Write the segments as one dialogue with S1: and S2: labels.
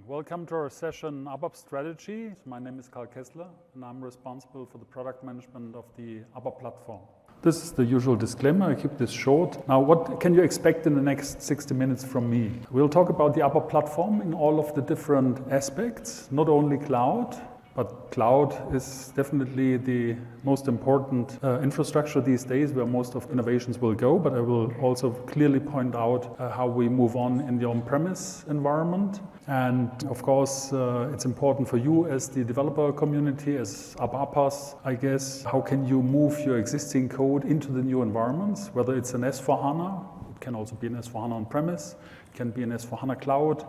S1: Welcome to our session ABAP Strategy. My name is Karl Kessler and I'm responsible for the product management of the ABAP Platform. This is the usual disclaimer, I keep this short. Now, what can you expect in the next 60 minutes from me? We'll talk about the ABAP Platform in all of the different aspects, not only cloud, but cloud is definitely the most important infrastructure these days where most of innovations will go, but I will also clearly point out how we move on in the on-premise environment. And of course, it's important for you as the developer community, as ABAPers, I guess, how can you move your existing code into the new environments, whether it's an S4HANA, it can also be an S4HANA on-premise, it can be an S4HANA cloud,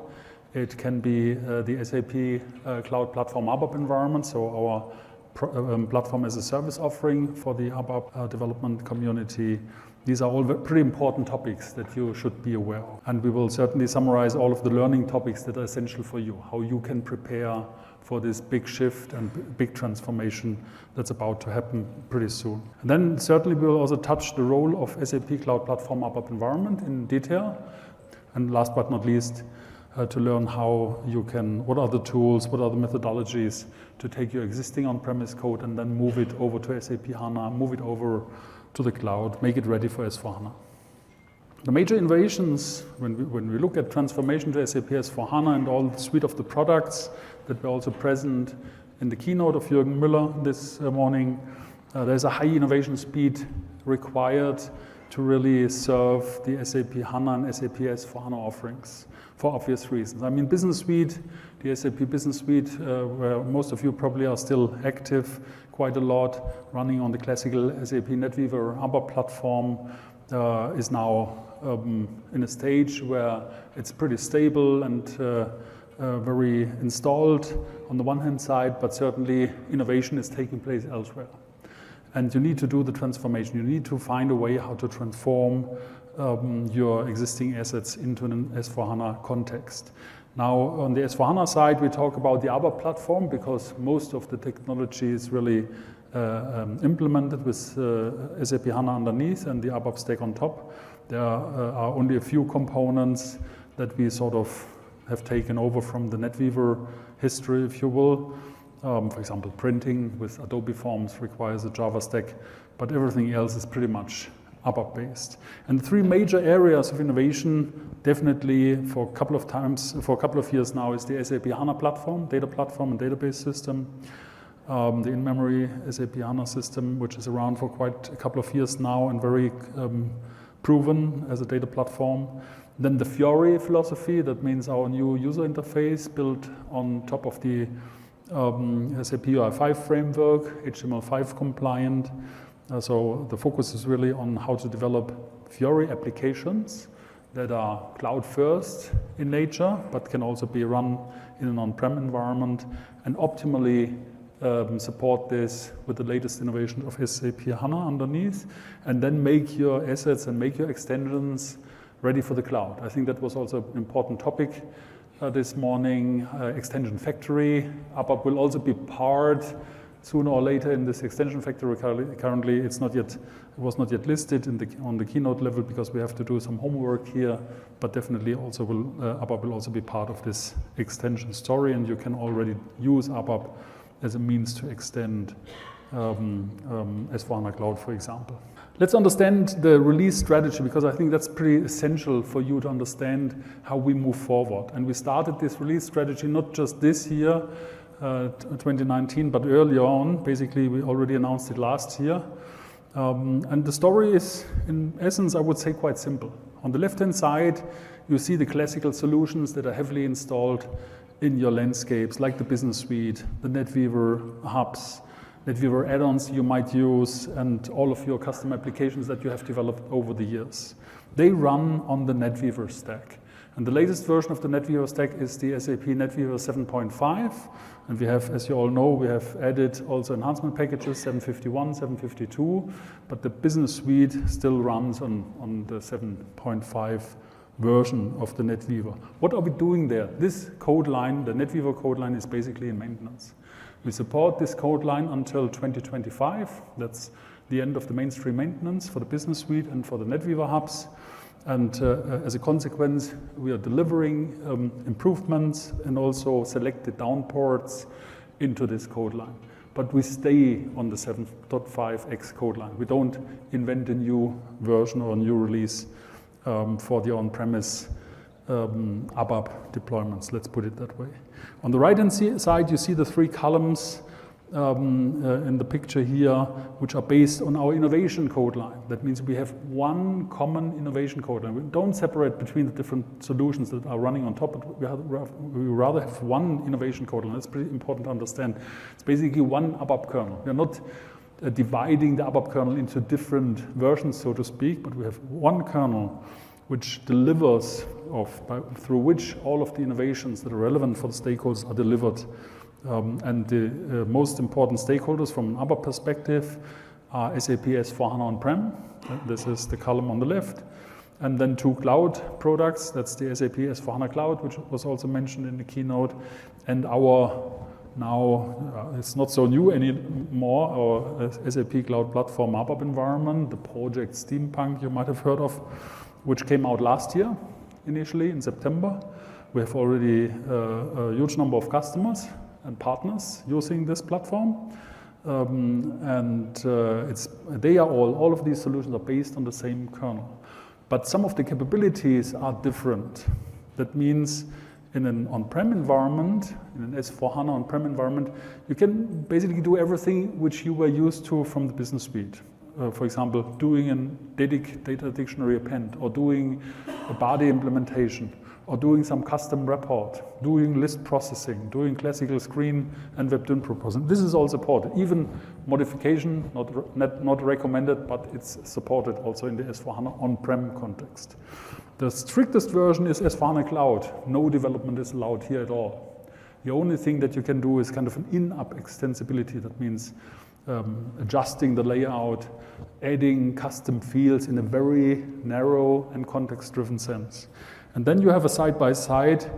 S1: it can be the SAP Cloud Platform ABAP environment, so our platform as a service offering for the ABAP development community. These are all pretty important topics that you should be aware of. And we will certainly summarize all of the learning topics that are essential for you, how you can prepare for this big shift and big transformation that's about to happen pretty soon. And then certainly we will also touch the role of SAP Cloud Platform ABAP environment in detail. And last but not least, to learn how you can, what are the tools, what are the methodologies to take your existing on-premise code and then move it over to SAP HANA, move it over to the cloud, make it ready for S4HANA. The major innovations, when we look at transformation to SAP S4HANA and all the suite of the products that were also present in the keynote of Jürgen Müller this morning, there's a high innovation speed required to really serve the SAP HANA and SAP S4HANA offerings for obvious reasons. I mean, Business Suite, the SAP Business Suite, where most of you probably are still active quite a lot, running on the classical SAP NetWeaver ABAP platform, is now in a stage where it's pretty stable and very installed on the one hand side, but certainly innovation is taking place elsewhere. And you need to do the transformation. You need to find a way how to transform your existing assets into an S4HANA context. Now, on the S4HANA side, we talk about the ABAP platform because most of the technology is really implemented with SAP HANA underneath and the ABAP stack on top. There are only a few components that we sort of have taken over from the NetWeaver history, if you will. For example, printing with Adobe Forms requires a Java stack, but everything else is pretty much ABAP based. And the three major areas of innovation, definitely for a couple of years now, is the SAP HANA platform, data platform and database system, the in-memory SAP HANA system, which is around for quite a couple of years now and very proven as a data platform. Then the Fiori philosophy, that means our new user interface built on top of the SAP UI5 framework, HTML5 compliant. So the focus is really on how to develop Fiori applications that are cloud first in nature, but can also be run in an on-prem environment and optimally support this with the latest innovation of SAP HANA underneath, and then make your assets and make your extensions ready for the cloud. I think that was also an important topic this morning. Extension Factory. ABAP will also be part sooner or later in this Extension Factory. Currently, it was not yet listed on the keynote level because we have to do some homework here. But definitely, also ABAP will also be part of this extension story, and you can already use ABAP as a means to extend S4HANA Cloud, for example. Let's understand the release strategy because I think that's pretty essential for you to understand how we move forward. And we started this release strategy not just this year, 2019, but earlier on. Basically, we already announced it last year. And the story is, in essence, I would say quite simple. On the left-hand side, you see the classical solutions that are heavily installed in your landscapes, like the Business Suite, the NetWeaver hubs, NetWeaver add-ons you might use, and all of your custom applications that you have developed over the years. They run on the NetWeaver stack. And the latest version of the NetWeaver stack is the SAP NetWeaver 7.5. And we have, as you all know, we have added also enhancement packages, 751, 752. But the Business Suite still runs on the 7.5 version of the NetWeaver. What are we doing there? This code line, the NetWeaver code line, is basically in maintenance. We support this code line until 2025. That's the end of the mainstream maintenance for the Business Suite and for the NetWeaver hubs. And as a consequence, we are delivering improvements and also selected downports into this code line. But we stay on the 7.5x code line. We don't invent a new version or a new release for the on-premise ABAP deployments, let's put it that way. On the right-hand side, you see the 3 columns in the picture here, which are based on our innovation code line. That means we have one common innovation code line. We don't separate between the different solutions that are running on top, but we rather have one innovation code line. That's pretty important to understand. It's basically one ABAP kernel. We're not dividing the ABAP kernel into different versions, so to speak, but we have one kernel which delivers through which all of the innovations that are relevant for the stakeholders are delivered. And the most important stakeholders from an ABAP perspective are SAP S/4HANA on-prem. This is the column on the left. And then 2 cloud products. That's the SAP S/4HANA Cloud, which was also mentioned in the keynote. And our now, it's not so new anymore, our SAP Cloud Platform ABAP environment, the project Steampunk you might have heard of, which came out last year, initially in September. We have already a huge number of customers and partners using this platform. They are all of these solutions are based on the same kernel. But some of the capabilities are different. That means in an on-prem environment, in an S/4HANA on-prem environment, you can basically do everything which you were used to from the business suite. For example, doing a data dictionary append, or doing a body implementation, or doing some custom report, doing list processing, doing classical screen and WebDyn proposal. This is all supported. Even modification, not recommended, but it's supported also in the S/4HANA on-prem context. The strictest version is S/4HANA Cloud. No development is allowed here at all. The only thing that you can do is kind of an in-app extensibility. That means adjusting the layout, adding custom fields in a very narrow and context-driven sense. And then you have a side-by-side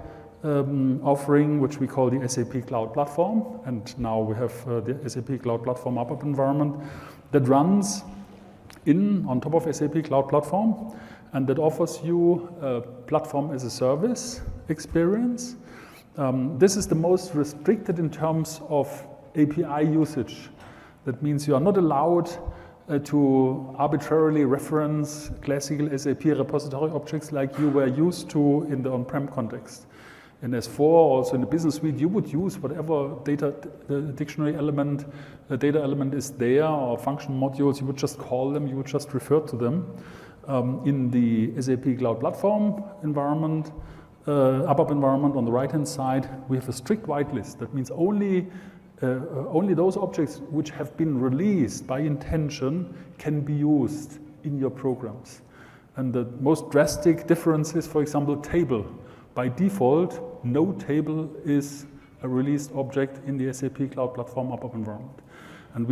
S1: offering, which we call the SAP Cloud Platform. And now we have the SAP Cloud Platform ABAP environment that runs on top of SAP Cloud Platform, and that offers you a platform as a service experience. This is the most restricted in terms of API usage. That means you are not allowed to arbitrarily reference classical SAP repository objects like you were used to in the on-prem context. In S4, also in the business suite, you would use whatever data dictionary element, data element is there, or function modules, you would just call them, you would just refer to them. In the SAP Cloud Platform environment, ABAP environment on the right-hand side, we have a strict whitelist. That means only those objects which have been released by intention can be used in your programs. And the most drastic difference is, for example, table. By default, no table is a released object in the SAP Cloud Platform ABAP environment. And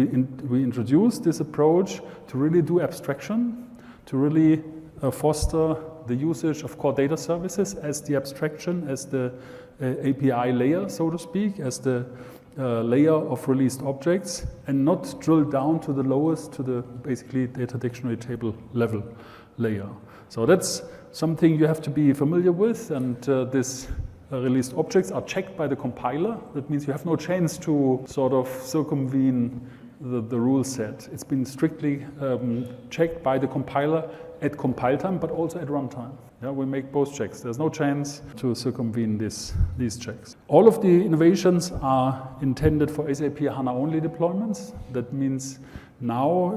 S1: we introduced this approach to really do abstraction, to really foster the usage of core data services as the abstraction, as the API layer, so to speak, as the layer of released objects, and not drill down to the lowest, to the basically data dictionary table level layer. So that's something you have to be familiar with, and these released objects are checked by the compiler. That means you have no chance to sort of circumvene the rule set. It's been strictly checked by the compiler at compile time, but also at runtime. Yeah, we make both checks. There's no chance to circumvene these checks. All of the innovations are intended for SAP HANA-only deployments. That means now,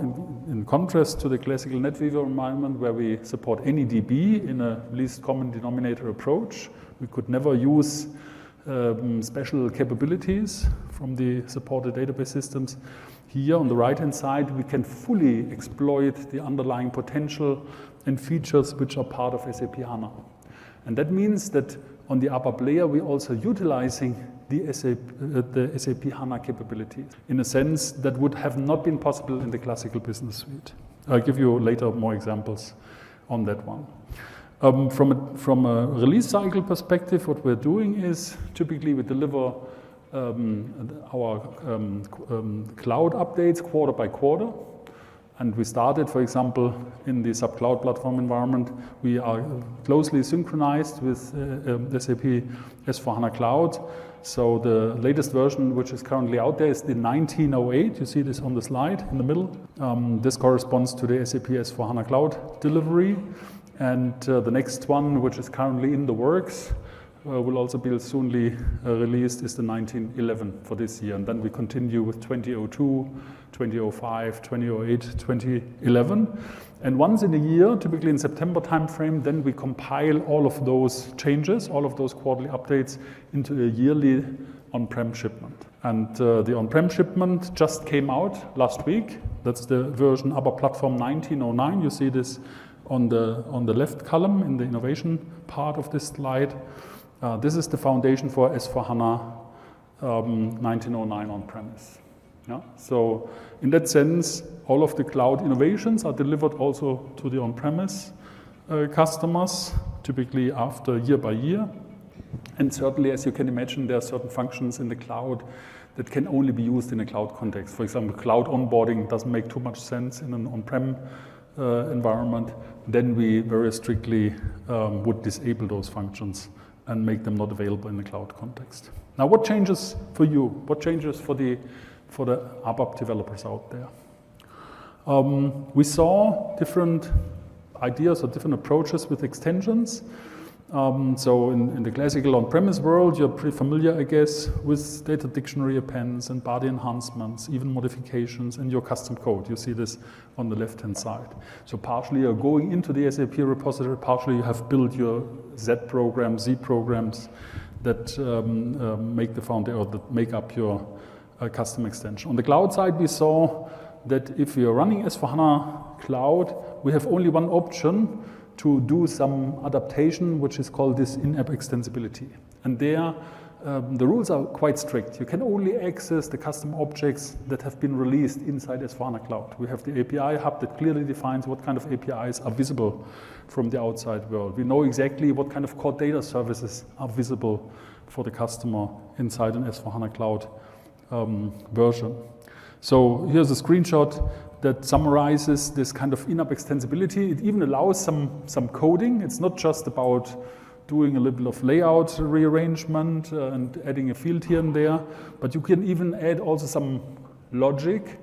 S1: in contrast to the classical NetWeaver environment where we support any DB in a least common denominator approach, we could never use special capabilities from the supported database systems. Here on the right-hand side, we can fully exploit the underlying potential and features which are part of SAP HANA. And that means that on the ABAP layer, we're also utilizing the SAP HANA capabilities in a sense that would have not been possible in the classical business suite. I'll give you later more examples on that one. From a release cycle perspective, what we're doing is typically we deliver our cloud updates quarter by quarter, And we started, for example, in the SAP Cloud Platform environment. We are closely synchronized with SAP S/4HANA Cloud. So the latest version, which is currently out there, is the 1908. You see this on the slide in the middle. This corresponds to the SAP S/4HANA Cloud delivery. And the next one, which is currently in the works, will also be soonly released, is the 1911 for this year. And then we continue with 2002, 2005, 2008, 2011. And once in a year, typically in September timeframe, then we compile all of those changes, all of those quarterly updates into a yearly on-prem shipment. And the on-prem shipment just came out last week. That's the version ABAP Platform 1909. You see this on the left column in the innovation part of this slide. This is the foundation for S/4HANA 1909 on-premise. Yeah? So in that sense, all of the cloud innovations are delivered also to the on-premise customers, typically after year by year. And certainly, as you can imagine, there are certain functions in the cloud that can only be used in a cloud context. For example, cloud onboarding doesn't make too much sense in an on-prem environment. Then we very strictly would disable those functions and make them not available in the cloud context. Now, what changes for you? What changes for the ABAP developers out there? We saw different ideas or different approaches with extensions. So in the classical on-premise world, you're pretty familiar, I guess, with data dictionary appends and body enhancements, even modifications in your custom code. You see this on the left-hand side. So partially you're going into the SAP repository, partially you have built your Z programs, Z programs that make the foundation or that make up your custom extension. On the cloud side, we saw that if we are running S/4HANA Cloud, we have only one option to do some adaptation, which is called this in-app extensibility. And there, the rules are quite strict. You can only access the custom objects that have been released inside S/4HANA Cloud. We have the API hub that clearly defines what kind of APIs are visible from the outside world. We know exactly what kind of core data services are visible for the customer inside an S/4HANA Cloud version. So here's a screenshot that summarizes this kind of in-app extensibility. It even allows some coding. It's not just about doing a little bit of layout rearrangement and adding a field here and there, but you can even add also some logic,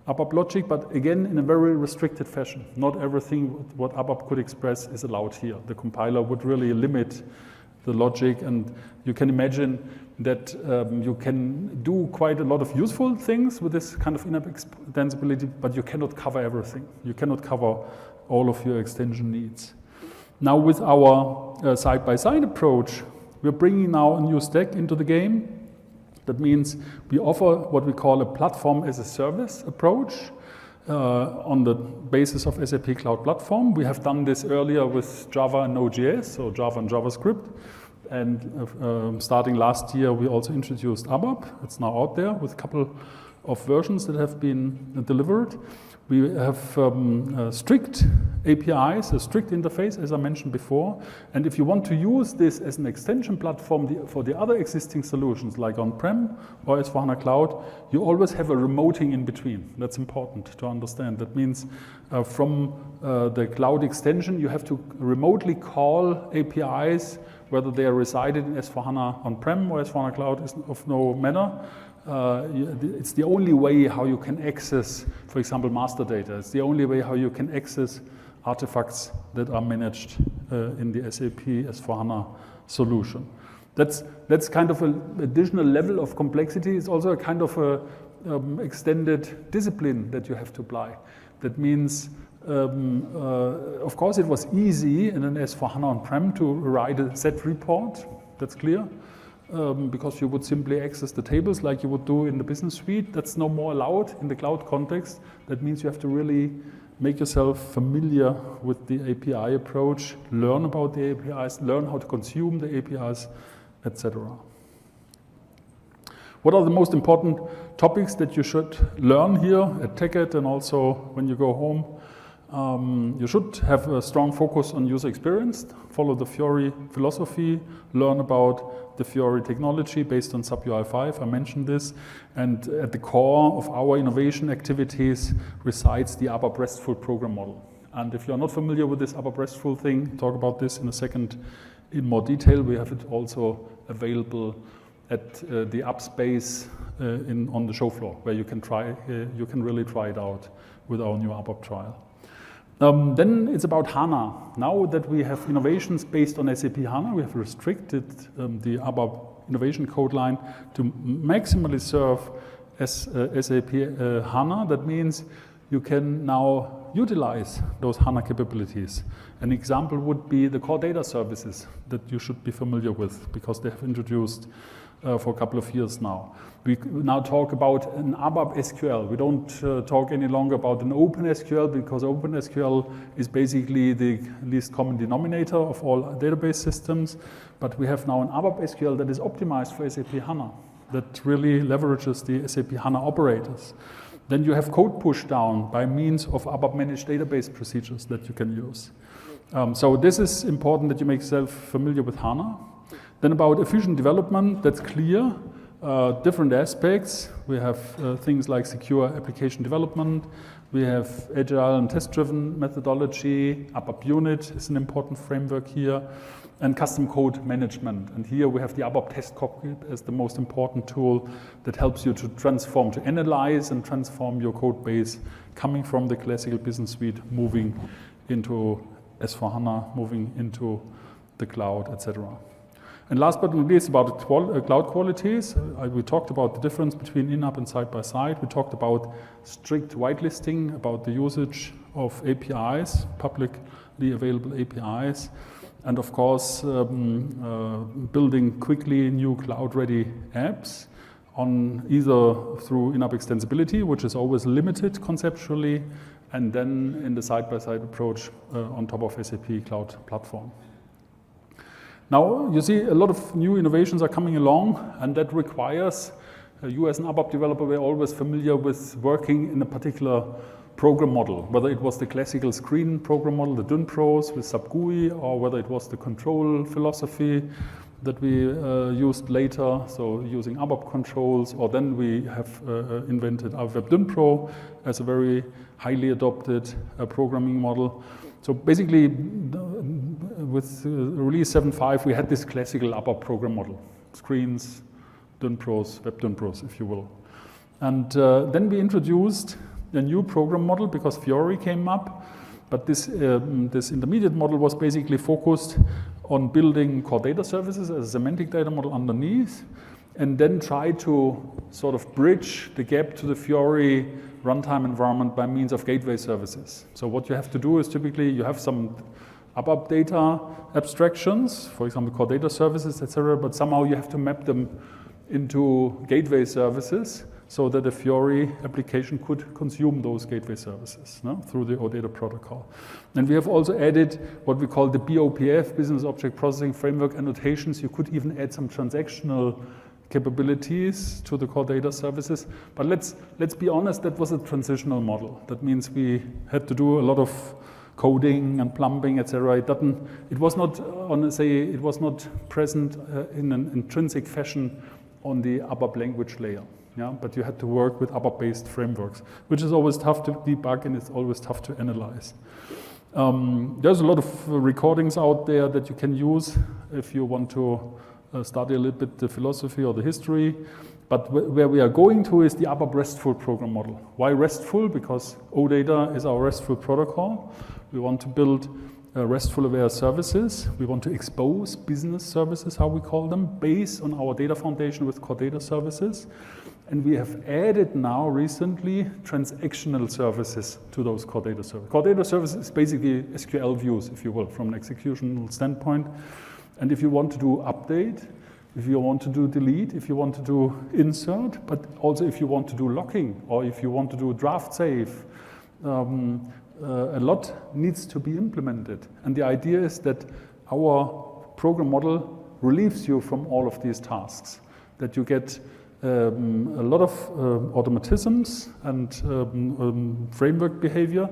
S1: ABAP logic, but again in a very restricted fashion. Not everything what ABAP could express is allowed here. The compiler would really limit the logic, and you can imagine that you can do quite a lot of useful things with this kind of in-app extensibility, but you cannot cover everything. You cannot cover all of your extension needs. Now with our side-by-side approach, we're bringing now a new stack into the game. That means we offer what we call a platform as a service approach on the basis of SAP Cloud Platform. We have done this earlier with Java and Node.js, so Java and JavaScript. And starting last year, we also introduced ABAP. It's now out there with a couple of versions that have been delivered. We have strict APIs, a strict interface, as I mentioned before. And if you want to use this as an extension platform for the other existing solutions, like on-prem or S/4HANA Cloud, you always have a remoting in between. That's important to understand. That means from the cloud extension, you have to remotely call APIs, whether they are resided in S/4HANA on-prem or S/4HANA Cloud is of no matter. It's the only way how you can access, for example, master data. It's the only way how you can access artifacts that are managed in the SAP S/4HANA solution. That's kind of an additional level of complexity. It's also a kind of a extended discipline that you have to apply. That means, of course, it was easy in an S/4HANA on-prem to write a Z report. That's clear. Because you would simply access the tables like you would do in the business suite. That's no more allowed in the cloud context. That means you have to really make yourself familiar with the API approach, learn about the APIs, learn how to consume the APIs, etc. What are the most important topics that you should learn here at TechEd and also when you go home? You should have a strong focus on user experience, follow the Fiori philosophy, learn about the Fiori technology based on SAP UI5, I mentioned this, and at the core of our innovation activities resides the ABAP RESTful program model. And if you're not familiar with this ABAP RESTful thing, talk about this in a second in more detail. We have it also available at the app space on the show floor, where you can really try it out with our new ABAP trial. Then it's about HANA. Now that we have innovations based on SAP HANA, we have restricted the ABAP innovation code line to maximally serve SAP HANA. That means you can now utilize those HANA capabilities. An example would be the core data services that you should be familiar with, because they have introduced for a couple of years now. We now talk about an ABAP SQL. We don't talk any longer about an open SQL, because open SQL is basically the least common denominator of all database systems. But we have now an ABAP SQL that is optimized for SAP HANA, that really leverages the SAP HANA operators. Then you have code push down by means of ABAP managed database procedures that you can use. So this is important that you make yourself familiar with HANA. Then about efficient development, that's clear. Different aspects. We have things like secure application development. We have agile and test-driven methodology. ABAP Unit is an important framework here. And custom code management. And here we have the ABAP Test Cockpit as the most important tool that helps you to transform, to analyze and transform your code base coming from the classical business suite, moving into S/4HANA, moving into the cloud, etc. And last but not least, about cloud qualities. We talked about the difference between in-app and side-by-side. We talked about strict whitelisting, about the usage of APIs, publicly available APIs, and of course, building quickly new cloud-ready apps on either through in-app extensibility, which is always limited conceptually, and then in the side-by-side approach on top of SAP Cloud Platform. Now, you see a lot of new innovations are coming along, and that requires you as an ABAP developer were always familiar with working in a particular program model, whether it was the classical screen program model, the DynPros with SAP GUI, or whether it was the control philosophy that we used later, so using ABAP controls, or then we have invented ABAP DynPro as a very highly adopted programming model. So basically, with release 7.5, we had this classical ABAP program model, screens, DynPros, web DynPros, if you will. And then we introduced a new program model because Fiori came up, but this intermediate model was basically focused on building core data services as a semantic data model underneath, and then try to sort of bridge the gap to the Fiori runtime environment by means of gateway services. So what you have to do is typically you have some ABAP data abstractions, for example, core data services, etc., but somehow you have to map them into gateway services so that the Fiori application could consume those gateway services through the OData protocol. And we have also added what we call the BOPF, Business Object Processing Framework annotations. You could even add some transactional capabilities to the core data services. But let's be honest, that was a transitional model. That means we had to do a lot of coding and plumbing, etc. It was not present in an intrinsic fashion on the ABAP language layer. Yeah, but you had to work with ABAP-based frameworks, which is always tough to debug and it's always tough to analyze. There's a lot of recordings out there that you can use if you want to study a little bit the philosophy or the history. But where we are going to is the ABAP RESTful program model. Why RESTful? Because OData is our RESTful protocol. We want to build RESTful aware services. We want to expose business services, how we call them, based on our data foundation with core data services. And we have added now recently transactional services to those core data services. Core data services is basically SQL views, if you will, from an executional standpoint. And if you want to do update, if you want to do delete, if you want to do insert, but also if you want to do locking, or if you want to do draft save, a lot needs to be implemented. And the idea is that our program model relieves you from all of these tasks, that you get a lot of automatisms and framework behavior,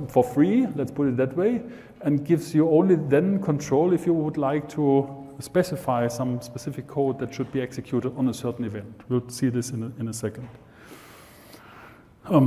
S1: for free, let's put it that way, and gives you only then control if you would like to specify some specific code that should be executed on a certain event. We'll see this in a second.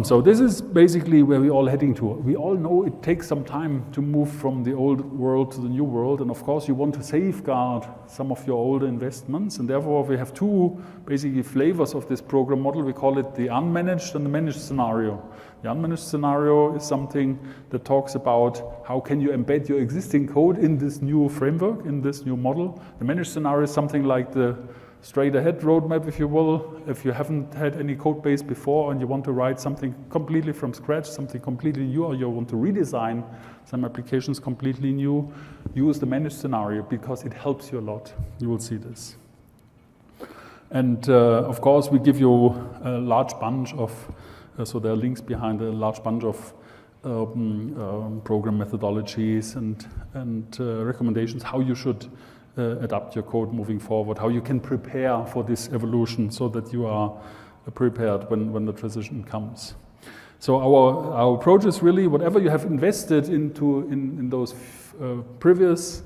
S1: So this is basically where we're all heading to. We all know it takes some time to move from the old world to the new world, and of course you want to safeguard some of your older investments, and therefore we have two basically flavors of this program model. We call it the unmanaged and the managed scenario. The unmanaged scenario is something that talks about how can you embed your existing code in this new framework, in this new model. The managed scenario is something like the straight ahead roadmap, if you will. If you haven't had any code base before and you want to write something completely from scratch, something completely new, or you want to redesign some applications completely new, use the managed scenario because it helps you a lot. You will see this. And of course, we give you a large bunch of, so there are links behind a large bunch of program methodologies and recommendations how you should adapt your code moving forward, how you can prepare for this evolution so that you are prepared when the transition comes. So our approach is really whatever you have invested into in those previous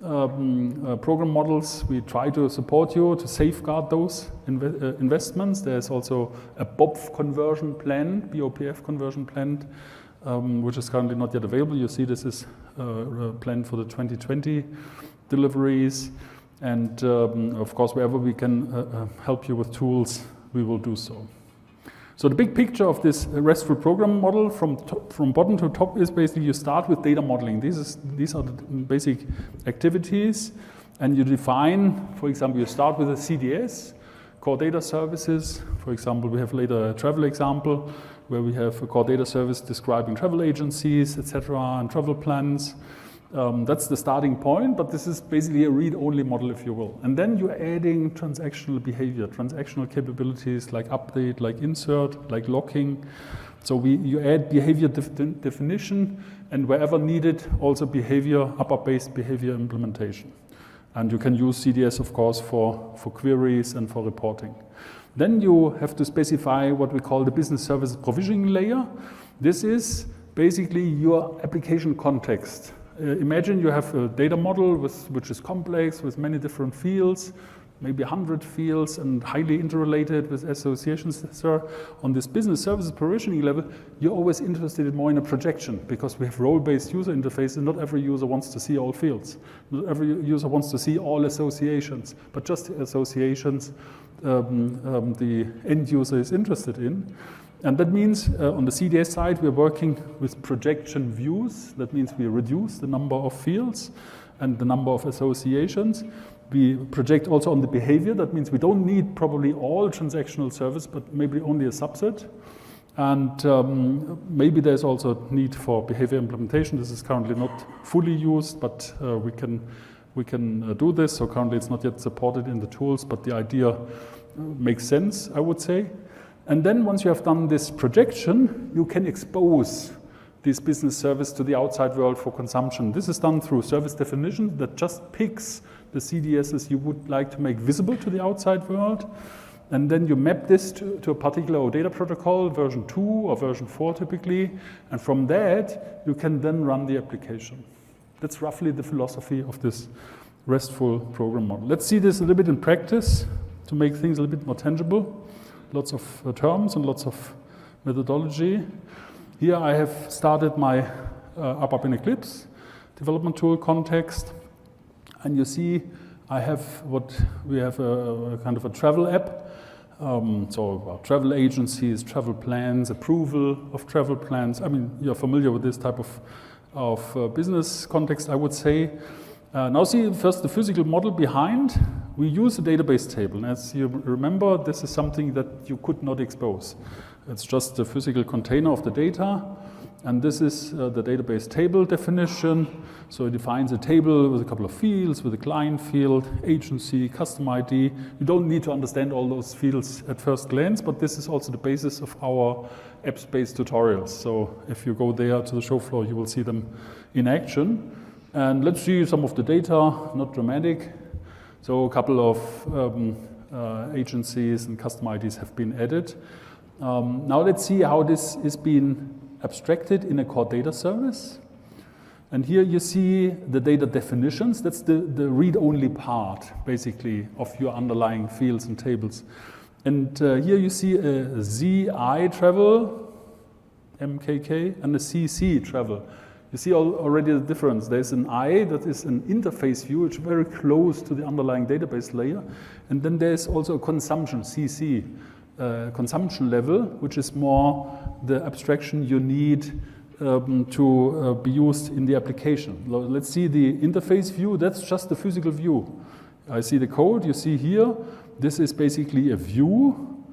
S1: program models, we try to support you to safeguard those investments. There's also a BOPF conversion plan, BOPF conversion plan, which is currently not yet available. You see this is planned for the 2020 deliveries, and of course wherever we can help you with tools, we will do so. So the big picture of this RESTful program model from bottom to top is basically you start with data modeling. These are the basic activities, and you define, for example, you start with a CDS, core data services. For example, we have later a travel example where we have a core data service describing travel agencies, etc., and travel plans. That's the starting point, but this is basically a read-only model, if you will. And then you're adding transactional behavior, transactional capabilities like update, like insert, like locking. So you add behavior definition, and wherever needed, also behavior, ABAP-based behavior implementation. And you can use CDS, of course, for queries and for reporting. Then you have to specify what we call the business services provisioning layer. This is basically your application context. Imagine you have a data model which is complex with many different fields, maybe 100 fields and highly interrelated with associations, etc. On this business services provisioning level, you're always interested more in a projection because we have role-based user interfaces. Not every user wants to see all fields. Not every user wants to see all associations, but just the associations the end user is interested in. And that means on the CDS side, we're working with projection views. That means we reduce the number of fields and the number of associations. We project also on the behavior. That means we don't need probably all transactional service, but maybe only a subset. And maybe there's also need for behavior implementation. This is currently not fully used, but we can do this. So currently it's not yet supported in the tools, but the idea makes sense, I would say. And then once you have done this projection, you can expose this business service to the outside world for consumption. This is done through service definition that just picks the CDSs you would like to make visible to the outside world. And then you map this to a particular OData protocol, version 2 or version 4 typically. And from that, you can then run the application. That's roughly the philosophy of this RESTful program model. Let's see this a little bit in practice to make things a little bit more tangible. Lots of terms and lots of methodology. Here I have started my ABAP in Eclipse development tool context. And you see I have a kind of a travel app. So travel agencies, travel plans, approval of travel plans. I mean, you're familiar with this type of business context, I would say. Now see first the physical model behind. We use a database table, and as you remember, this is something that you could not expose. It's just the physical container of the data, and this is the database table definition. So it defines a table with a couple of fields, with a client field, agency, custom ID. You don't need to understand all those fields at first glance, but this is also the basis of our apps-based tutorials. So if you go there to the show floor, you will see them in action. And let's see some of the data, not dramatic. So a couple of agencies and custom IDs have been added. Now let's see how this is being abstracted in a core data service. And here you see the data definitions. That's the read-only part, basically, of your underlying fields and tables. And here you see a ZI travel, MKK, and a CC travel. You see already the difference. There's an I that is an interface view, which is very close to the underlying database layer. And then there's also a consumption, CC, consumption level, which is more the abstraction you need to be used in the application. Let's see the interface view. That's just the physical view. I see the code. You see here, this is basically a view,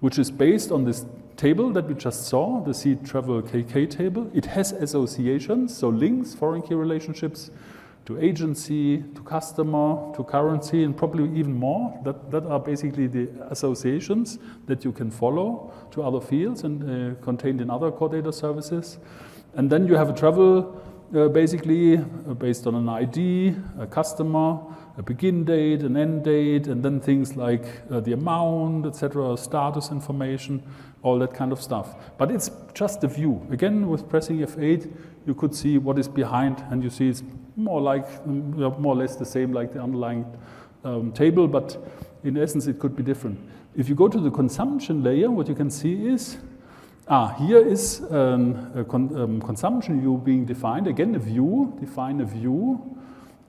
S1: which is based on this table that we just saw, the C travel KK table. It has associations, so links, foreign key relationships to agency, to customer, to currency, and probably even more. That are basically the associations that you can follow to other fields and contained in other core data services. And then you have a travel basically based on an ID, a customer, a begin date, an end date, and then things like the amount, etc., status information, all that kind of stuff. But it's just a view. Again, with pressing F8, you could see what is behind, and you see it's more or less the same like the underlying table, but in essence it could be different. If you go to the consumption layer, what you can see is, here is a consumption view being defined. Again, a view, define a view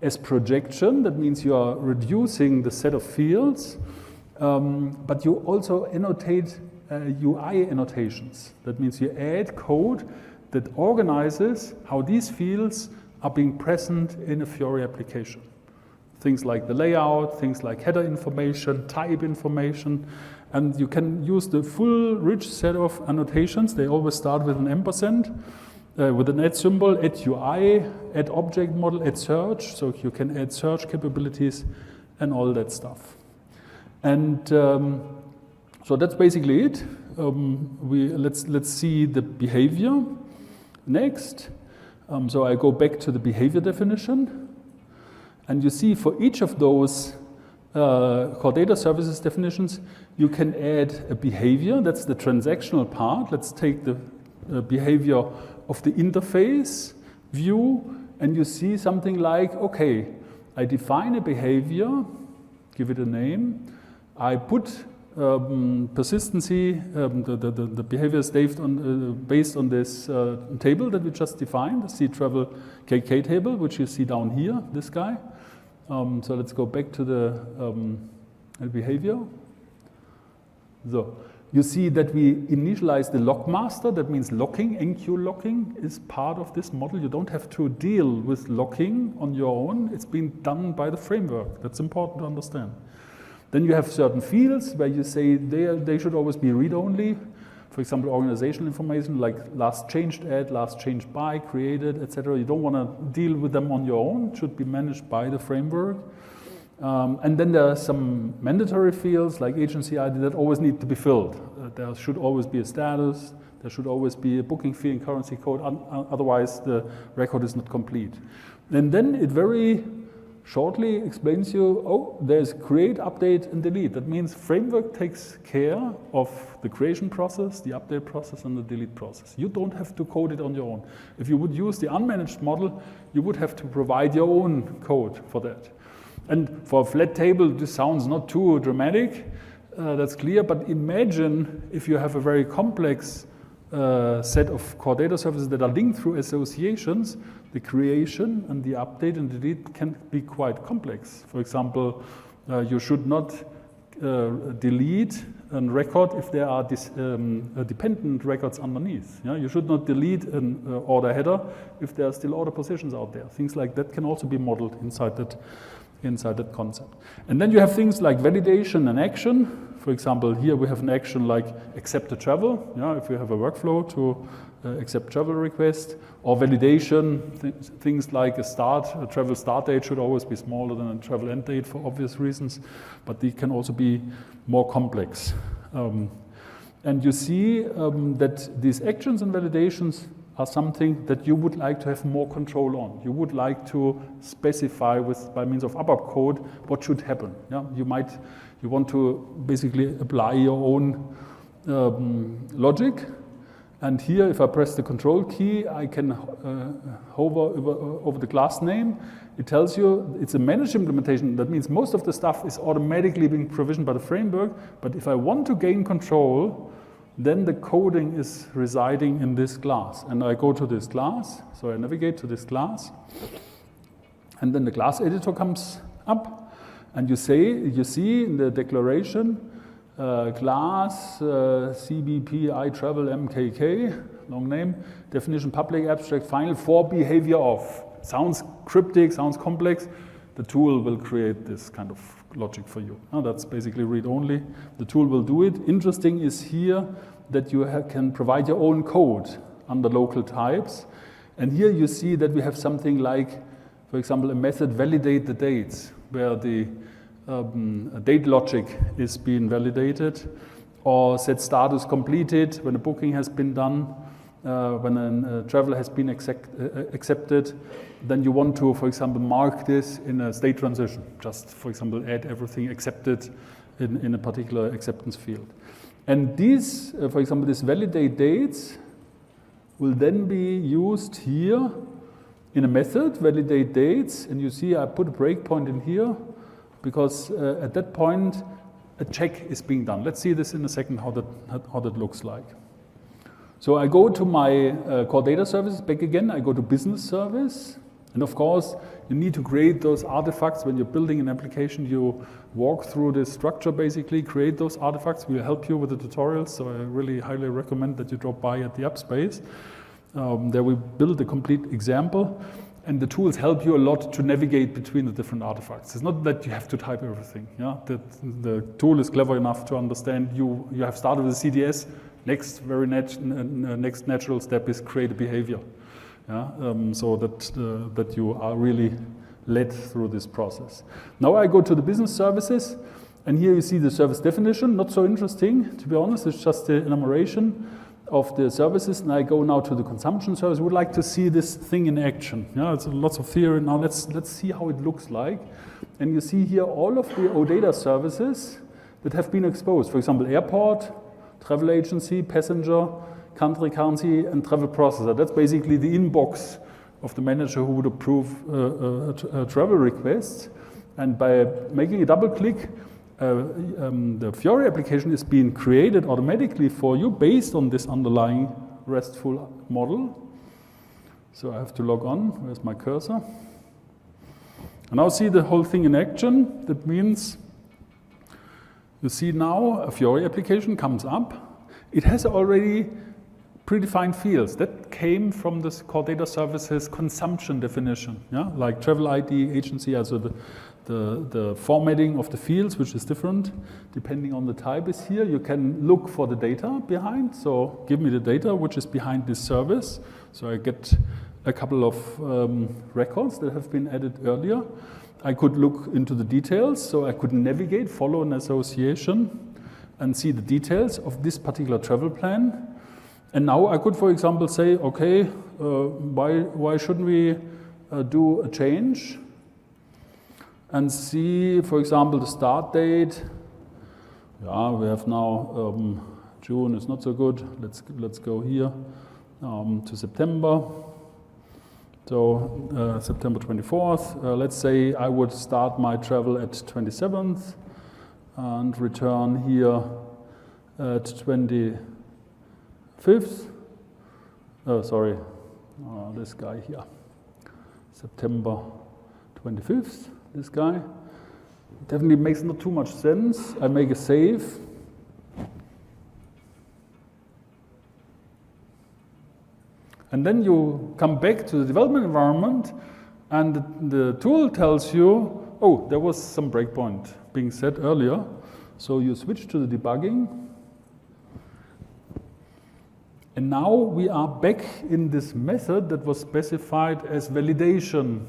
S1: as projection. That means you are reducing the set of fields, but you also annotate UI annotations. That means you add code that organizes how these fields are being present in a Fiori application. Things like the layout, things like header information, type information, and you can use the full rich set of annotations. They always start with an ampersand, with an add symbol, add UI, add object model, add search, so you can add search capabilities and all that stuff. And so that's basically it. Let's see the behavior next. So I go back to the behavior definition, and you see for each of those core data services definitions, you can add a behavior. That's the transactional part. Let's take the behavior of the interface view, and you see something like, okay, I define a behavior, give it a name, I put persistency, the behavior is based on this table that we just defined, the C travel KK table, which you see down here, this guy. So let's go back to the behavior. So you see that we initialize the lock master. That means locking, NQ locking is part of this model. You don't have to deal with locking on your own. It's being done by the framework. That's important to understand. Then you have certain fields where you say they should always be read-only. For example, organizational information like last changed at, last changed by, created, etc. You don't want to deal with them on your own. It should be managed by the framework. And then there are some mandatory fields like agency ID that always need to be filled. There should always be a status. There should always be a booking fee and currency code. Otherwise, the record is not complete. And then it very shortly explains you, oh, there's create, update, and delete. That means framework takes care of the creation process, the update process, and the delete process. You don't have to code it on your own. If you would use the unmanaged model, you would have to provide your own code for that. And for a flat table, this sounds not too dramatic, that's clear, but imagine if you have a very complex set of core data services that are linked through associations, the creation and the update and delete can be quite complex. For example, you should not delete a record if there are dependent records underneath. Yeah? You should not delete an order header if there are still order positions out there. Things like that can also be modeled inside that concept. And then you have things like validation and action. For example, here we have an action like accept a travel. Yeah, if you have a workflow to accept travel request, or validation, things like a travel start date should always be smaller than a travel end date for obvious reasons, but they can also be more complex. And you see that these actions and validations are something that you would like to have more control on. You would like to specify by means of ABAP code what should happen. Yeah? You want to basically apply your own logic, And here, if I press the control key, I can hover over the class name. It tells you it's a managed implementation. That means most of the stuff is automatically being provisioned by the framework. But if I want to gain control, then the coding is residing in this class. And I go to this class, so I navigate to this class. And then the class editor comes up. And you see in the declaration, class CBP I travel MKK, long name, definition public abstract final for behavior of. Sounds cryptic, sounds complex. The tool will create this kind of logic for you. That's basically read only. The tool will do it. Interesting is here that you can provide your own code under local types. And here you see that we have something like, for example, a method validate the dates, where the date logic is being validated, or set status completed when a booking has been done, when a travel has been accepted. Then you want to, for example, mark this in a state transition. Just, for example, add everything accepted in a particular acceptance field. And these, for example, this validate dates will then be used here in a method, validate dates. And you see I put a breakpoint in here, because at that point, a check is being done. Let's see this in a second, how that looks like. So I go to my core data services back again. I go to business service. And of course, you need to create those artifacts. When you're building an application, you walk through this structure, basically, create those artifacts. We'll help you with the tutorials. So I really highly recommend that you drop by at the App Space. There we build a complete example. And the tools help you a lot to navigate between the different artifacts. It's not that you have to type everything. Yeah? The tool is clever enough to understand you have started with a CDS. Next natural step is create a behavior. Yeah? So that you are really led through this process. Now I go to the business services. And here you see the service definition. Not so interesting, to be honest. It's just the enumeration of the services, and I go now to the consumption service. We would like to see this thing in action. Yeah, it's lots of theory. Now let's see how it looks like. And you see here all of the OData services that have been exposed. For example, airport, travel agency, passenger, country, currency, and travel processor. That's basically the inbox of the manager who would approve a travel request. And by making a double click, the Fiori application is being created automatically for you based on this underlying RESTful model. So I have to log on. Where's my cursor? And now see the whole thing in action. That means you see now a Fiori application comes up. It has already predefined fields that came from this core data services consumption definition. Yeah? Like travel ID, agency, also the formatting of the fields, which is different depending on the type, is here. You can look for the data behind. So give me the data which is behind this service. So I get a couple of records that have been added earlier. I could look into the details. So I could navigate, follow an association, and see the details of this particular travel plan. And now I could, for example, say, okay, why shouldn't we do a change? And see, for example, the start date. Yeah, we have now June is not so good. Let's go here to September. So September 24th. Let's say I would start my travel at 27th and return here at 25th. Sorry, this guy here. September 25th. This guy. Definitely makes not too much sense. I make a save. And then you come back to the development environment, and the tool tells you, oh, there was some breakpoint being set earlier. So you switch to the debugging. And now we are back in this method that was specified as validation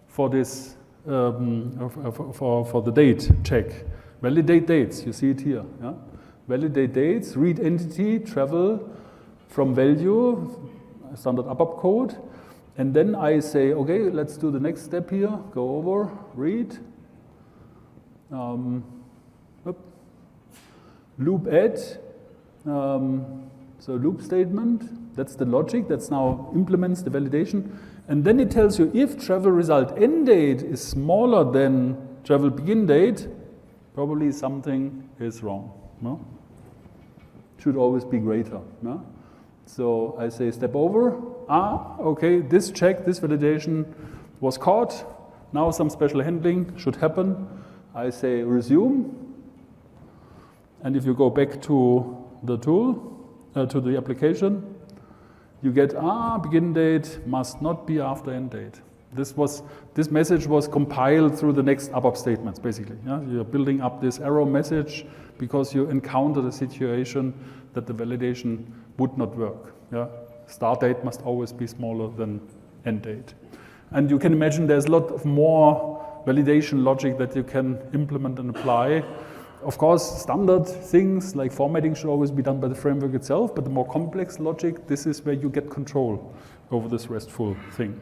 S1: for this for the date check. Validate dates, you see it here. Yeah? Validate dates, read entity, travel from value, standard ABAP code. And then I say, okay, let's do the next step here. Go over, read. Loop add. So loop statement, that's the logic, that's now implements the validation. And then it tells you if travel result end date is smaller than travel begin date, probably something is wrong. No? Should always be greater. No? So I say step over. Okay, this check, this validation was caught. Now some special handling should happen. I say resume. And if you go back to the tool, to the application, you get, begin date must not be after end date. This message was compiled through the next ABAP statements, basically. Yeah? You're building up this error message because you encountered a situation that the validation would not work. Yeah? Start date must always be smaller than end date. And you can imagine there's a lot of more validation logic that you can implement and apply. Of course, standard things like formatting should always be done by the framework itself, but the more complex logic, this is where you get control over this RESTful thing.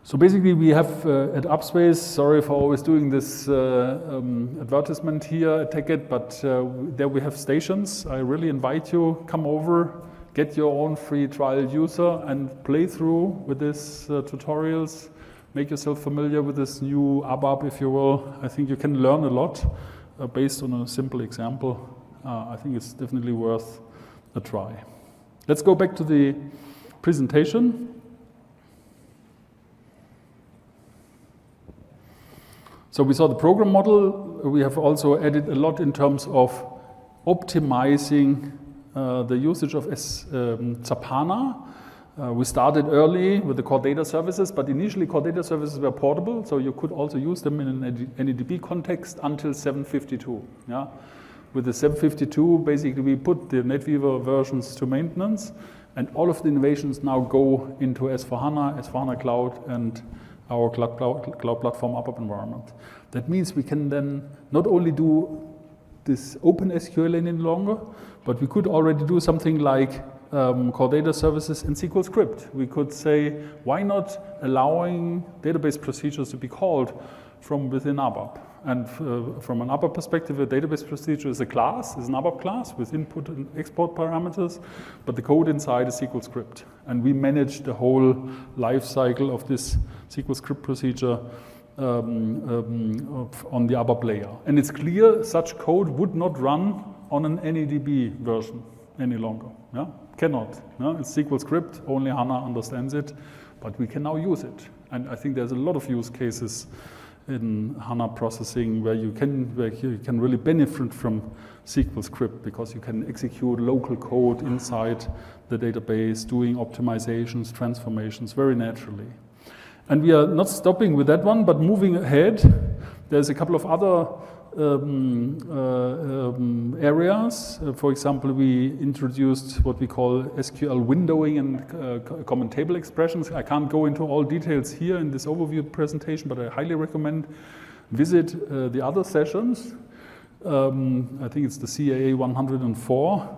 S1: So basically we have at Upspace, sorry for always doing this advertisement here at TechEd, but there we have stations. I really invite you, come over, get your own free trial user and play through with these tutorials. Make yourself familiar with this new ABAP, if you will. I think you can learn a lot based on a simple example. I think it's definitely worth a try. Let's go back to the presentation. So we saw the program model. We have also added a lot in terms of optimizing the usage of SAP HANA. We started early with the core data services, but initially core data services were portable, so you could also use them in an NADB context until 752. Yeah? With the 752, basically we put the NetWeaver versions to maintenance, and all of the innovations now go into S4HANA, S4HANA Cloud, and our cloud platform ABAP environment. That means we can then not only do this OpenSQL any longer, but we could already do something like core data services in SQL script. We could say, why not allowing database procedures to be called from within ABAP? And from an ABAP perspective, a database procedure is a class, is an ABAP class with input and export parameters, but the code inside is SQL script. And we manage the whole life cycle of this SQL script procedure on the ABAP layer. And it's clear such code would not run on an NADB version any longer. Yeah? Cannot. Yeah? It's SQL script, only HANA understands it, but we can now use it. And I think there's a lot of use cases in HANA processing where you can really benefit from SQL script because you can execute local code inside the database, doing optimizations, transformations very naturally. And we are not stopping with that one, but moving ahead, there's a couple of other areas. For example, we introduced what we call SQL windowing and common table expressions. I can't go into all details here in this overview presentation, but I highly recommend visit the other sessions. I think it's the CAA 104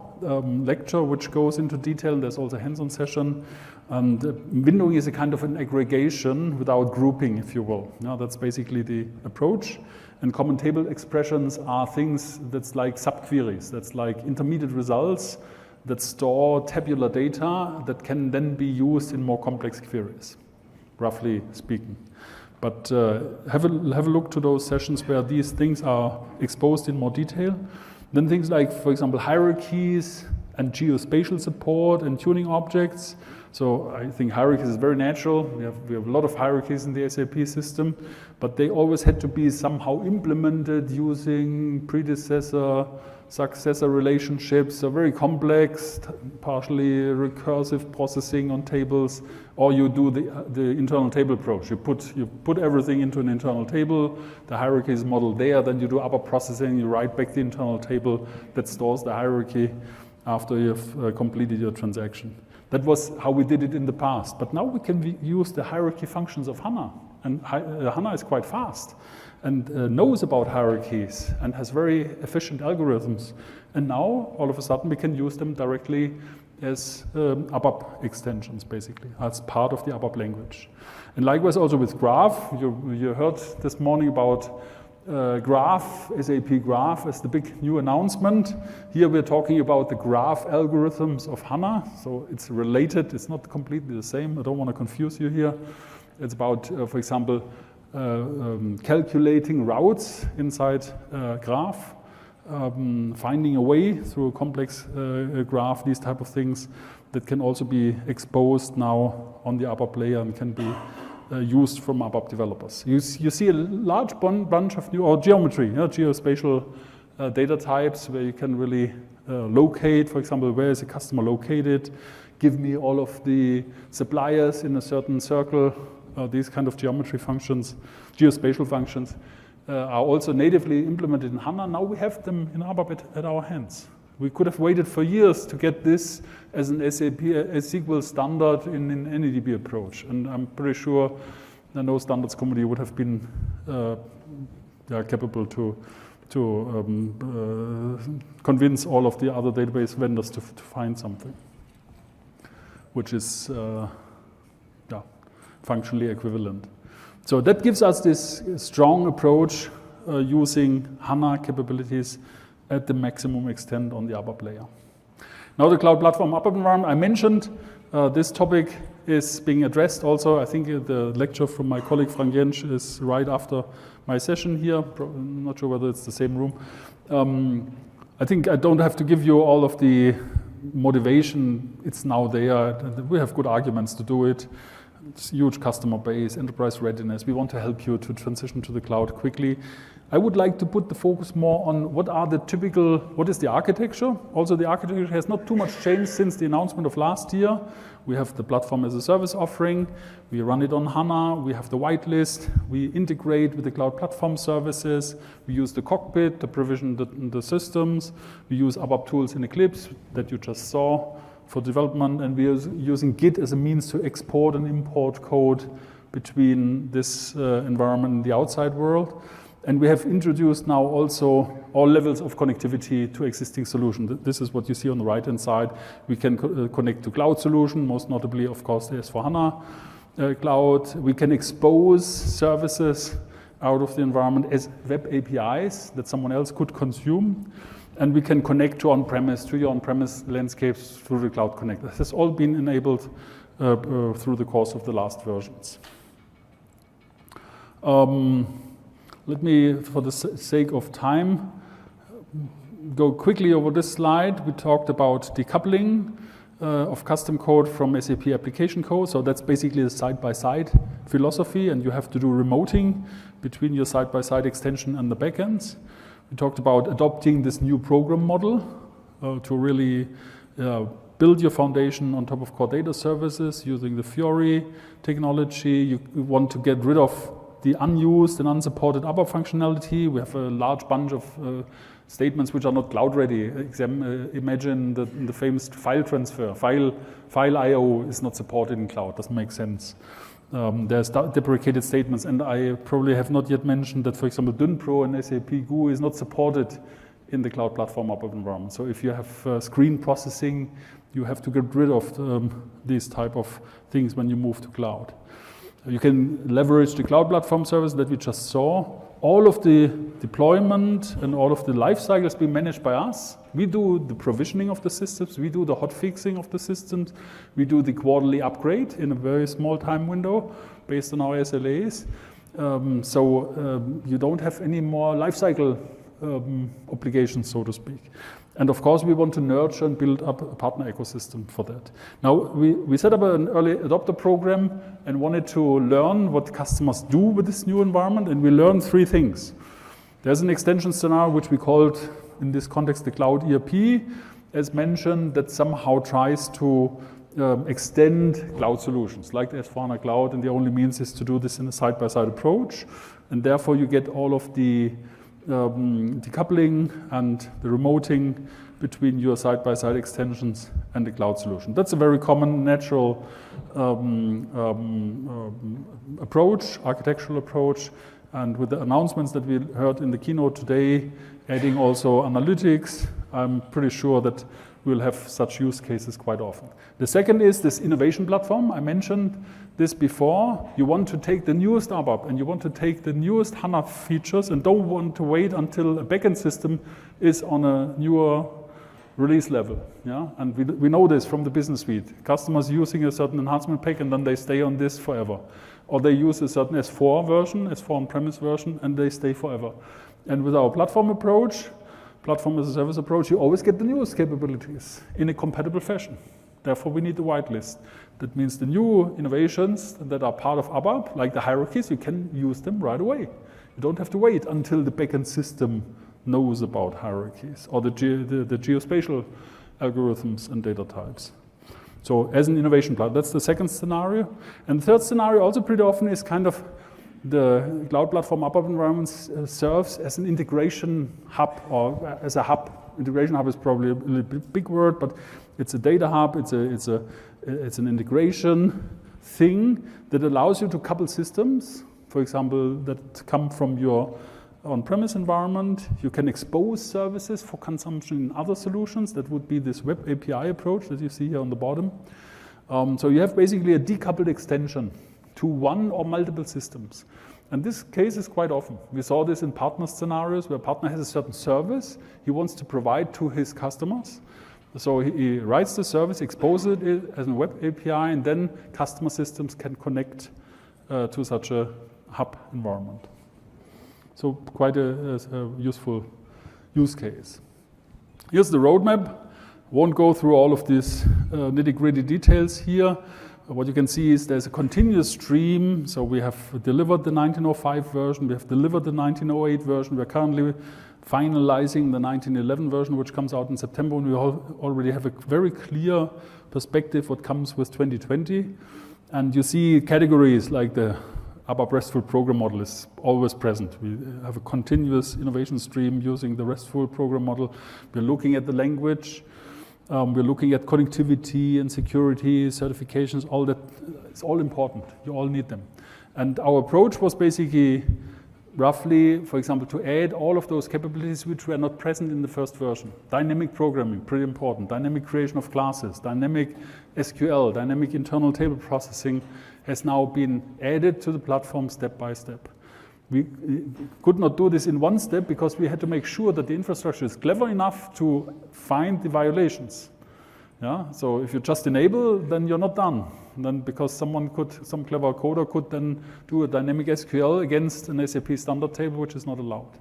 S1: lecture, which goes into detail. There's also a hands-on session. And windowing is a kind of an aggregation without grouping, if you will. Now, that's basically the approach. And common table expressions are things that's like subqueries, that's like intermediate results that store tabular data that can then be used in more complex queries, roughly speaking. But have a look to those sessions where these things are exposed in more detail. Then things like, for example, hierarchies and geospatial support and tuning objects. So I think hierarchies is very natural. We have a lot of hierarchies in the SAP system, but they always had to be somehow implemented using predecessor, successor relationships, so very complex, partially recursive processing on tables, or you do the internal table approach. You put everything into an internal table, the hierarchy is modeled there, then you do upper processing, you write back the internal table that stores the hierarchy after you've completed your transaction. That was how we did it in the past. But now we can use the hierarchy functions of HANA. And HANA is quite fast and knows about hierarchies and has very efficient algorithms. And now, all of a sudden, we can use them directly as ABAP extensions, basically, as part of the ABAP language. And likewise also with graph. You heard this morning about Graph, SAP Graph is the big new announcement. Here we're talking about the graph algorithms of HANA. So it's related, it's not completely the same. I don't want to confuse you here. It's about, for example, calculating routes inside graph, finding a way through a complex graph, these type of things that can also be exposed now on the ABAP layer and can be used from ABAP developers. You see a large bunch of new, or geometry, geospatial data types where you can really locate, for example, where is a customer located, give me all of the suppliers in a certain circle. These kind of geometry functions, geospatial functions, are also natively implemented in HANA. Now we have them in ABAP at our hands. We could have waited for years to get this as an SAP SQL standard in an NDB approach. And I'm pretty sure the no standards committee would have been capable to convince all of the other database vendors to find something which is functionally equivalent. So that gives us this strong approach using HANA capabilities at the maximum extent on the ABAP layer. Now the cloud platform ABAP environment, I mentioned this topic is being addressed also. I think the lecture from my colleague Frank Jentsch is right after my session here. I'm not sure whether it's the same room. I think I don't have to give you all of the motivation. It's now there. We have good arguments to do it. It's huge customer base, enterprise readiness. We want to help you to transition to the cloud quickly. I would like to put the focus more on what is the architecture. Also, the architecture has not too much changed since the announcement of last year. We have the platform as a service offering. We run it on HANA. We have the whitelist. We integrate with the cloud platform services. We use the cockpit to provision the systems. We use ABAP tools in Eclipse that you just saw for development, and we are using Git as a means to export and import code between this environment and the outside world. And we have introduced now also all levels of connectivity to existing solutions. This is what you see on the right-hand side. We can connect to cloud solution, most notably, of course, the S/4HANA cloud. We can expose services out of the environment as web APIs that someone else could consume. And we can connect to your on-premise landscapes through the Cloud Connect. This has all been enabled through the course of the last versions. Let me, for the sake of time, go quickly over this slide. We talked about decoupling of custom code from SAP application code. So that's basically the side-by-side philosophy, and you have to do remoting between your side-by-side extension and the backends. We talked about adopting this new program model to really build your foundation on top of core data services using the Fiori technology. You want to get rid of the unused and unsupported ABAP functionality. We have a large bunch of statements which are not cloud ready. Imagine the famous file transfer. File I/O is not supported in cloud. Doesn't make sense. There's deprecated statements, and I probably have not yet mentioned that, for example, DynPro and SAP GUI is not supported in the cloud platform ABAP environment. So if you have screen processing, you have to get rid of these type of things when you move to cloud. You can leverage the cloud platform service that we just saw. All of the deployment and all of the life cycles being managed by us. We do the provisioning of the systems. We do the hot fixing of the systems. We do the quarterly upgrade in a very small time window based on our SLAs. So you don't have any more life cycle obligations, so to speak. And of course, we want to nurture and build up a partner ecosystem for that. Now, we set up an early adopter program and wanted to learn what customers do with this new environment, and we learned 3 things. There's an extension scenario which we called, in this context, the Cloud ERP, as mentioned, that somehow tries to extend cloud solutions like the S/4HANA Cloud, and the only means is to do this in a side-by-side approach, and therefore you get all of the decoupling and the remoting between your side-by-side extensions and the cloud solution. That's a very common, natural approach, architectural approach. And with the announcements that we heard in the keynote today, adding also analytics, I'm pretty sure that we'll have such use cases quite often. The second is this innovation platform. I mentioned this before. You want to take the newest ABAP and you want to take the newest HANA features and don't want to wait until a backend system is on a newer release level. Yeah? And we know this from the business suite. Customers using a certain enhancement pack and then they stay on this forever. Or they use a certain S4 version, S4 on-premise version, and they stay forever. And with our platform approach, platform as a service approach, you always get the newest capabilities in a compatible fashion. Therefore, we need the whitelist. That means the new innovations that are part of ABAP, like the hierarchies, you can use them right away. You don't have to wait until the backend system knows about hierarchies or the geospatial algorithms and data types. So as an innovation platform, that's the second scenario. And the third scenario also pretty often is kind of the cloud platform ABAP environment serves as an integration hub or as a hub. Integration hub is probably a little bit big word, but it's a data hub, it's an integration thing that allows you to couple systems, for example, that come from your on-premise environment. You can expose services for consumption in other solutions. That would be this web API approach that you see here on the bottom. So you have basically a decoupled extension to one or multiple systems. And this case is quite often. We saw this in partner scenarios where a partner has a certain service he wants to provide to his customers. So he writes the service, exposes it as a web API, and then customer systems can connect to such a hub environment. So quite a useful use case. Here's the roadmap. Won't go through all of these nitty-gritty details here. What you can see is there's a continuous stream. So we have delivered the 1905 version. We have delivered the 1908 version. We're currently finalizing the 1911 version, which comes out in September. And we already have a very clear perspective what comes with 2020. And you see categories like the ABAP RESTful program model is always present. We have a continuous innovation stream using the RESTful program model. We're looking at the language. We're looking at connectivity and security, certifications, all that. It's all important. You all need them. And our approach was basically roughly, for example, to add all of those capabilities which were not present in the first version. Dynamic programming, pretty important. Dynamic creation of classes, dynamic SQL, dynamic internal table processing has now been added to the platform step by step. We could not do this in one step because we had to make sure that the infrastructure is clever enough to find the violations. Yeah? So if you just enable, then you're not done. And then because some clever coder could then do a dynamic SQL against an SAP standard table, which is not allowed.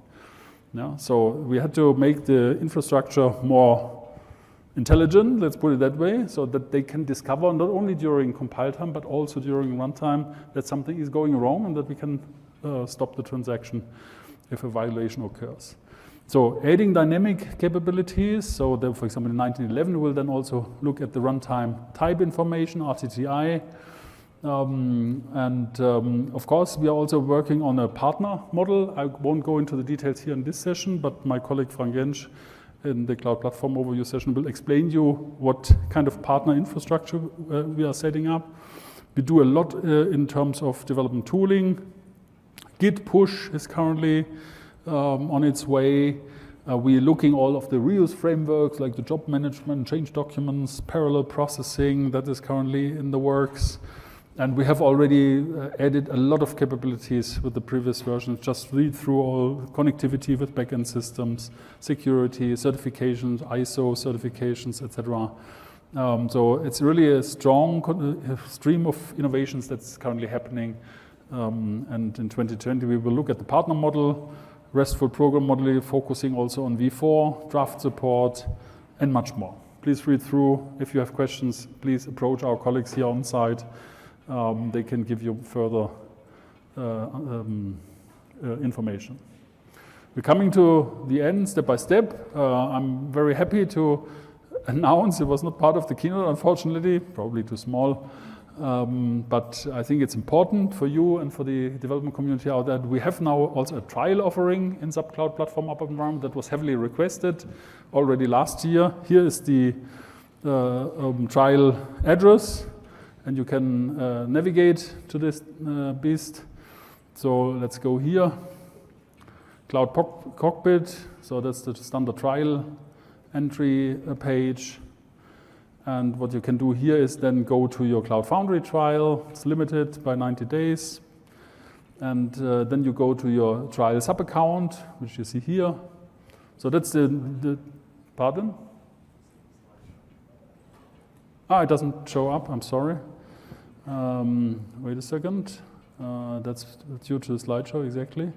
S1: Yeah? So we had to make the infrastructure more intelligent, let's put it that way, so that they can discover not only during compile time, but also during runtime that something is going wrong and that we can stop the transaction if a violation occurs. So adding dynamic capabilities, so that, for example, in 1911, we'll then also look at the runtime type information, RTTI. Of course, we are also working on a partner model. I won't go into the details here in this session, but my colleague Frank Jensch in the Cloud Platform Overview session will explain you what kind of partner infrastructure we are setting up. We do a lot in terms of development tooling. Git push is currently on its way. We're looking all of the reuse frameworks like the job management, change documents, parallel processing that is currently in the works. And we have already added a lot of capabilities with the previous versions. Just read through all connectivity with backend systems, security, certifications, ISO certifications, etc. So it's really a strong stream of innovations that's currently happening. And in 2020, we will look at the partner model, RESTful program model, focusing also on V4, draft support, and much more. Please read through. If you have questions, please approach our colleagues here on site. They can give you further information. We're coming to the end step by step. I'm very happy to announce, it was not part of the keynote, unfortunately, probably too small. But I think it's important for you and for the development community out there. We have now also a trial offering in SAP Cloud Platform ABAP environment that was heavily requested already last year. Here is the trial address, and you can navigate to this beast. So let's go here. Cloud Cockpit. So that's the standard trial entry page. And what you can do here is then go to your Cloud Foundry trial. It's limited by 90 days. And then you go to your trial sub-account, which you see here. So that's the pardon? It doesn't show up, I'm sorry. Wait a second. That's due to the slideshow, exactly.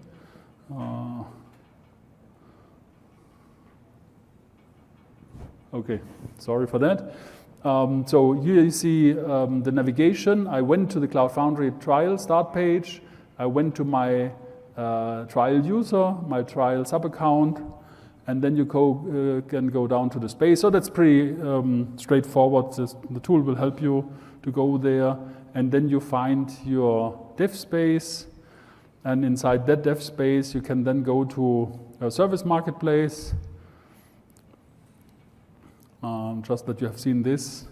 S1: Okay, sorry for that. So here you see the navigation. I went to the Cloud Foundry trial start page. I went to my trial user, my trial sub-account, and then you can go down to the space. So that's pretty straightforward. The tool will help you to go there. And then you find your dev space. And inside that dev space, you can then go to a service marketplace. Just that you have seen this.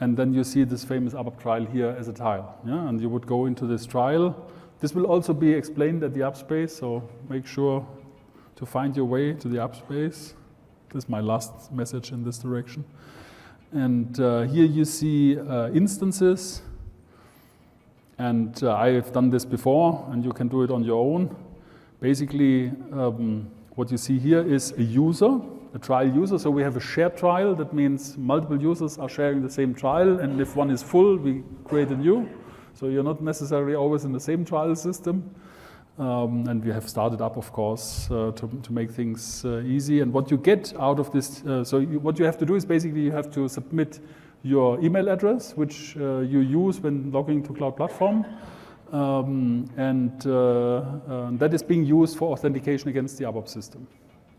S1: And then you see this famous ABAP trial here as a tile. Yeah? And you would go into this trial. This will also be explained at the app space, so make sure to find your way to the app space. This is my last message in this direction. And here you see instances. And I've done this before, and you can do it on your own. Basically, what you see here is a user, a trial user. So we have a shared trial. That means multiple users are sharing the same trial. And if one is full, we create a new. So you're not necessarily always in the same trial system. And we have started up, of course, to make things easy. And what you get out of this, what you have to do is basically you have to submit your email address, which you use when logging to Cloud Platform. That is being used for authentication against the ABAP system.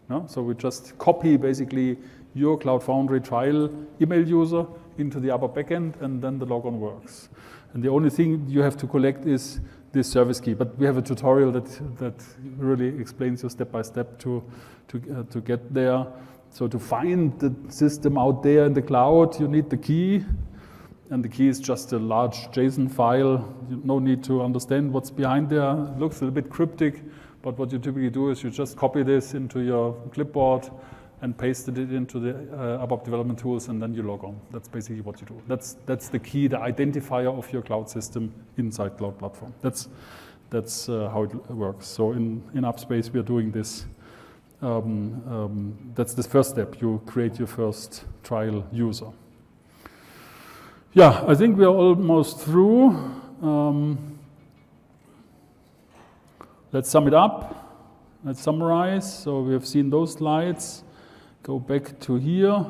S1: No? So we just copy basically your Cloud Foundry trial email user into the ABAP backend, and then the logon works. And the only thing you have to collect is this service key. But we have a tutorial that really explains you step by step to get there. So to find the system out there in the cloud, you need the key. And the key is just a large JSON file. No need to understand what's behind there. It looks a little bit cryptic, but what you typically do is you just copy this into your clipboard and pasted it into the ABAP development tools, and then you log on. That's basically what you do. That's the key, the identifier of your cloud system inside Cloud Platform. That's how it works. So in AppSpace, we are doing this. That's the first step. You create your first trial user. Yeah, I think we are almost through. Let's sum it up. Let's summarize. So we have seen those slides. Go back to here.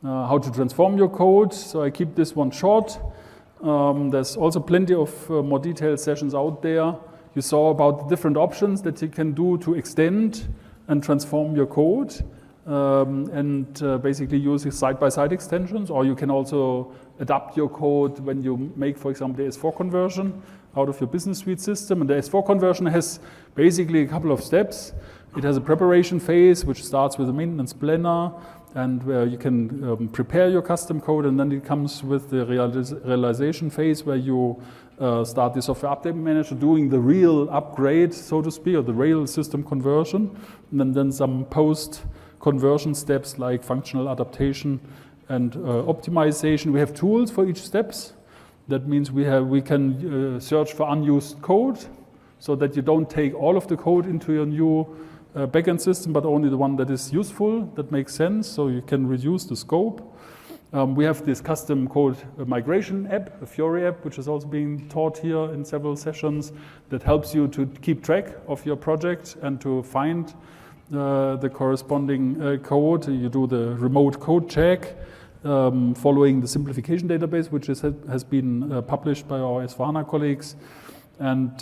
S1: How to transform your code. So I keep this one short. There's also plenty of more detailed sessions out there. You saw about the different options that you can do to extend and transform your code. Basically use side-by-side extensions, or you can also adapt your code when you make, for example, the S4 conversion out of your business suite system. And the S4 conversion has basically a couple of steps. It has a preparation phase, which starts with a maintenance planner, and where you can prepare your custom code, and then it comes with the realization phase, where you start the software update manager doing the real upgrade, so to speak, or the real system conversion, and then some post-conversion steps like functional adaptation and optimization. We have tools for each steps. That means we can search for unused code, so that you don't take all of the code into your new backend system, but only the one that is useful, that makes sense, so you can reduce the scope. We have this custom code migration app, a Fiori app, which is also being taught here in several sessions, that helps you to keep track of your project and to find the corresponding code. You do the remote code check following the simplification database, which has been published by our S4HANA colleagues. And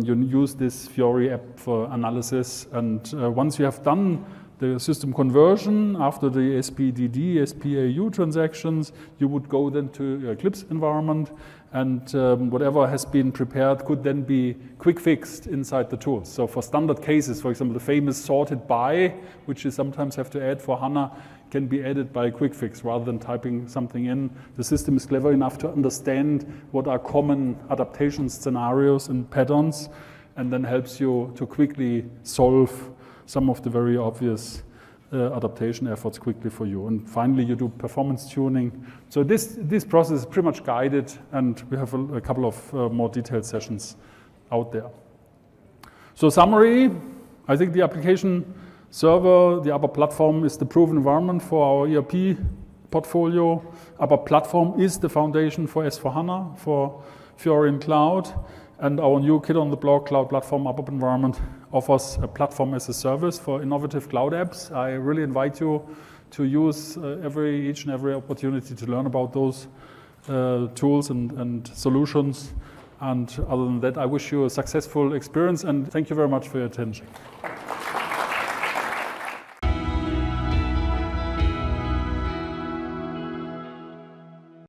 S1: you use this Fiori app for analysis. And once you have done the system conversion after the SPDD, SPAU transactions, you would go then to your Eclipse environment, and whatever has been prepared could then be quick fixed inside the tools. So for standard cases, for example, the famous sorted by, which you sometimes have to add for HANA, can be added by a quick fix rather than typing something in. The system is clever enough to understand what are common adaptation scenarios and patterns, and then helps you to quickly solve some of the very obvious adaptation efforts quickly for you. And finally, you do performance tuning. So this process is pretty much guided, and we have a couple of more detailed sessions out there. So summary, I think the application server, the ABAP Platform, is the proven environment for our ERP portfolio. ABAP Platform is the foundation for S/4HANA, for Fiorian Cloud, and our new kid on the block, Cloud Platform ABAP environment, offers a platform as a service for innovative cloud apps. I really invite you to use each and every opportunity to learn about those tools and solutions. And other than that, I wish you a successful experience, and thank you very much for your attention.